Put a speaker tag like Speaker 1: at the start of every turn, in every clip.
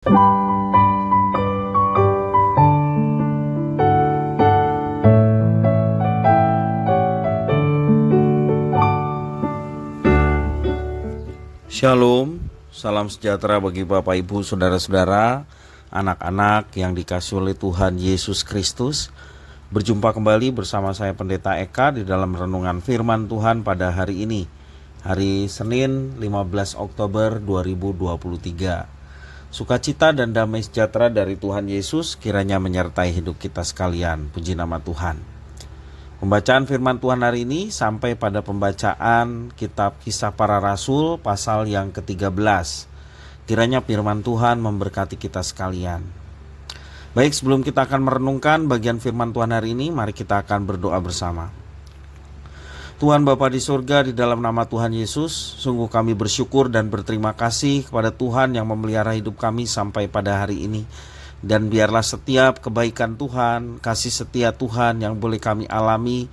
Speaker 1: Shalom, salam sejahtera bagi Bapak Ibu, Saudara-saudara, anak-anak yang dikasihi oleh Tuhan Yesus Kristus. Berjumpa kembali bersama saya Pendeta Eka di dalam renungan firman Tuhan pada hari ini, hari Senin 15 Oktober 2023. Sukacita dan damai sejahtera dari Tuhan Yesus kiranya menyertai hidup kita sekalian. Puji nama Tuhan. Pembacaan firman Tuhan hari ini sampai pada pembacaan kitab Kisah Para Rasul pasal yang ke-13. Kiranya firman Tuhan memberkati kita sekalian. Baik, sebelum kita akan merenungkan bagian firman Tuhan hari ini, mari kita akan berdoa bersama. Tuhan Bapa di surga, di dalam nama Tuhan Yesus, sungguh kami bersyukur dan berterima kasih kepada Tuhan yang memelihara hidup kami sampai pada hari ini. Dan biarlah setiap kebaikan Tuhan, kasih setia Tuhan yang boleh kami alami,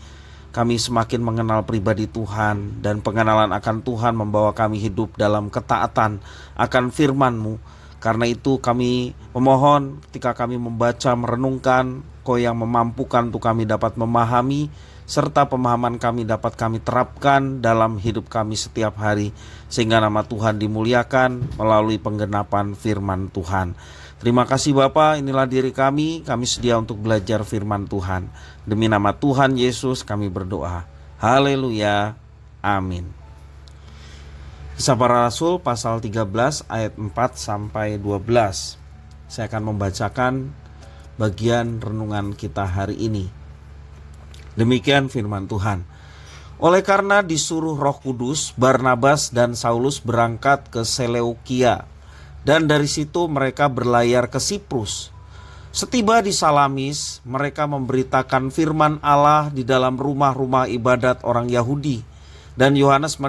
Speaker 1: kami semakin mengenal pribadi Tuhan, dan pengenalan akan Tuhan membawa kami hidup dalam ketaatan akan firman-Mu. Karena itu kami memohon ketika kami membaca, merenungkan, Kau yang memampukan untuk kami dapat memahami, serta pemahaman kami dapat kami terapkan dalam hidup kami setiap hari, sehingga nama Tuhan dimuliakan melalui penggenapan firman Tuhan. Terima kasih Bapa, inilah diri kami sedia untuk belajar firman Tuhan. Demi nama Tuhan Yesus kami berdoa. Haleluya, amin. Kisah Para Rasul pasal 13 ayat 4-12. Saya akan membacakan bagian renungan kita hari ini. Demikian firman Tuhan. Oleh karena disuruh Roh Kudus, Barnabas dan Saulus berangkat ke Seleukia. Dan dari situ mereka berlayar ke Siprus. Setiba di Salamis, mereka memberitakan firman Allah di dalam rumah-rumah ibadat orang Yahudi. Dan Yohanes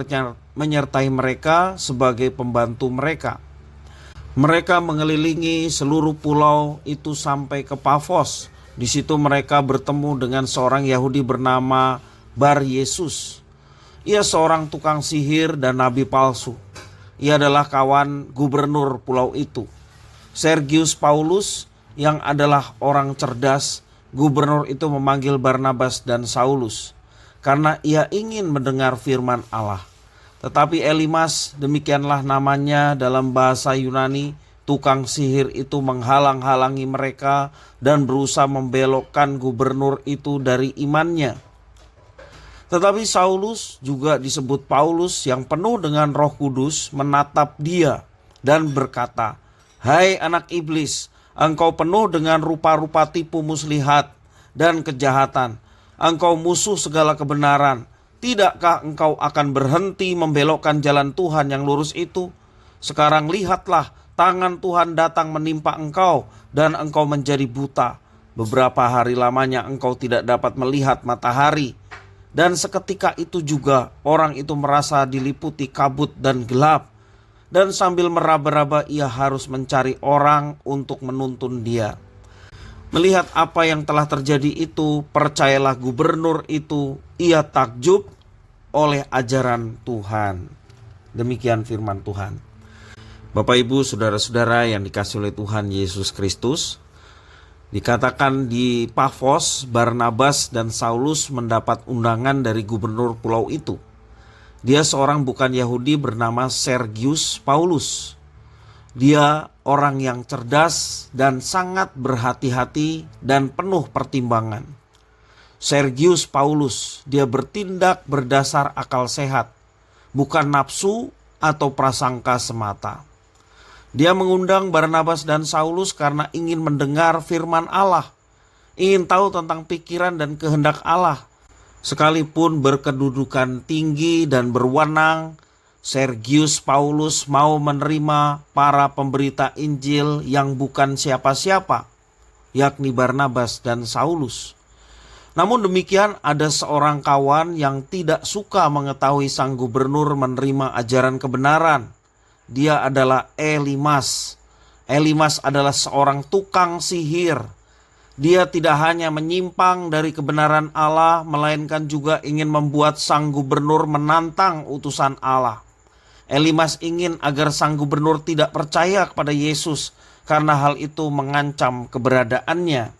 Speaker 1: menyertai mereka sebagai pembantu mereka. Mereka mengelilingi seluruh pulau itu sampai ke Pafos. Di situ mereka bertemu dengan seorang Yahudi bernama Bar Yesus. Ia seorang tukang sihir dan nabi palsu. Ia adalah kawan gubernur pulau itu, Sergius Paulus, yang adalah orang cerdas. Gubernur itu memanggil Barnabas dan Saulus karena ia ingin mendengar firman Allah. Tetapi Elimas, demikianlah namanya dalam bahasa Yunani, tukang sihir itu menghalang-halangi mereka dan berusaha membelokkan gubernur itu dari imannya. Tetapi Saulus, juga disebut Paulus, yang penuh dengan Roh Kudus, menatap dia dan berkata, "Hai anak iblis, engkau penuh dengan rupa-rupa tipu muslihat dan kejahatan. Engkau musuh segala kebenaran. Tidakkah engkau akan berhenti membelokkan jalan Tuhan yang lurus itu? Sekarang lihatlah, tangan Tuhan datang menimpa engkau dan engkau menjadi buta. Beberapa hari lamanya engkau tidak dapat melihat matahari." Dan seketika itu juga orang itu merasa diliputi kabut dan gelap. Dan sambil meraba-raba ia harus mencari orang untuk menuntun dia. Melihat apa yang telah terjadi itu, percayalah gubernur itu, ia takjub oleh ajaran Tuhan. Demikian firman Tuhan. Bapak Ibu, Saudara-saudara yang dikasihi oleh Tuhan Yesus Kristus, dikatakan di Pafos, Barnabas dan Saulus mendapat undangan dari gubernur pulau itu. Dia seorang bukan Yahudi bernama Sergius Paulus. Dia orang yang cerdas dan sangat berhati-hati dan penuh pertimbangan. Sergius Paulus, dia bertindak berdasar akal sehat, bukan nafsu atau prasangka semata. Dia mengundang Barnabas dan Saulus karena ingin mendengar firman Allah, ingin tahu tentang pikiran dan kehendak Allah. Sekalipun berkedudukan tinggi dan berwenang, Sergius Paulus mau menerima para pemberita Injil yang bukan siapa-siapa, yakni Barnabas dan Saulus. Namun demikian, ada seorang kawan yang tidak suka mengetahui sang gubernur menerima ajaran kebenaran. Dia adalah Elimas. Elimas adalah seorang tukang sihir. Dia tidak hanya menyimpang dari kebenaran Allah, melainkan juga ingin membuat sang gubernur menantang utusan Allah. Elimas ingin agar sang gubernur tidak percaya kepada Yesus, karena hal itu mengancam keberadaannya.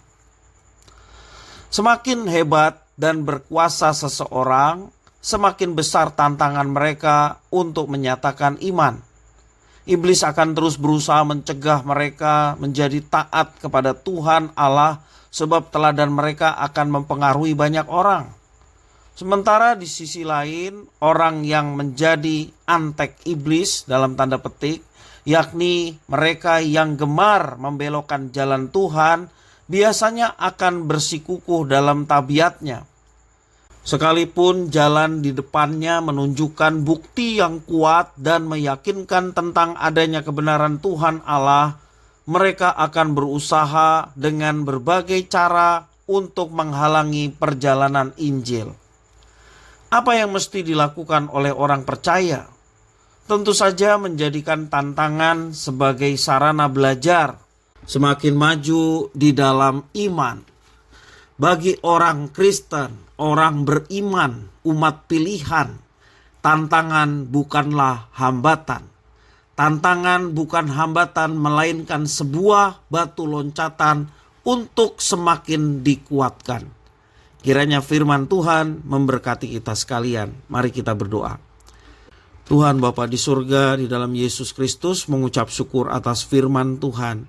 Speaker 1: Semakin hebat dan berkuasa seseorang, semakin besar tantangan mereka untuk menyatakan iman. Iblis akan terus berusaha mencegah mereka menjadi taat kepada Tuhan Allah, sebab teladan mereka akan mempengaruhi banyak orang. Sementara di sisi lain, orang yang menjadi antek iblis dalam tanda petik, yakni mereka yang gemar membelokkan jalan Tuhan, biasanya akan bersikukuh dalam tabiatnya. Sekalipun jalan di depannya menunjukkan bukti yang kuat dan meyakinkan tentang adanya kebenaran Tuhan Allah, mereka akan berusaha dengan berbagai cara untuk menghalangi perjalanan Injil. Apa yang mesti dilakukan oleh orang percaya? Tentu saja menjadikan tantangan sebagai sarana belajar, semakin maju di dalam iman. Bagi orang Kristen, orang beriman, umat pilihan, tantangan bukanlah hambatan. Tantangan bukan hambatan, melainkan sebuah batu loncatan untuk semakin dikuatkan. Kiranya firman Tuhan memberkati kita sekalian. Mari kita berdoa. Tuhan Bapa di surga, di dalam Yesus Kristus mengucap syukur atas firman Tuhan.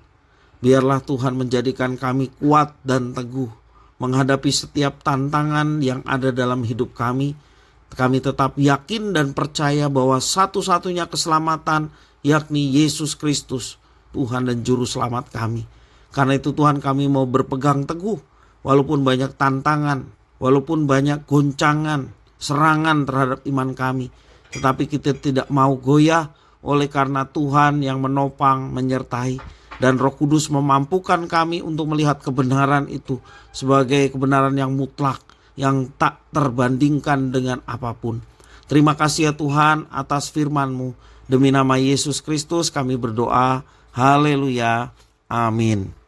Speaker 1: Biarlah Tuhan menjadikan kami kuat dan teguh menghadapi setiap tantangan yang ada dalam hidup kami. Kami tetap yakin dan percaya bahwa satu-satunya keselamatan yakni Yesus Kristus, Tuhan dan Juru Selamat kami. Karena itu Tuhan, kami mau berpegang teguh walaupun banyak tantangan, walaupun banyak goncangan, serangan terhadap iman kami. Tetapi kita tidak mau goyah oleh karena Tuhan yang menopang, menyertai. Dan Roh Kudus memampukan kami untuk melihat kebenaran itu sebagai kebenaran yang mutlak, yang tak terbandingkan dengan apapun. Terima kasih ya Tuhan atas firman-Mu. Demi nama Yesus Kristus kami berdoa. Haleluya. Amin.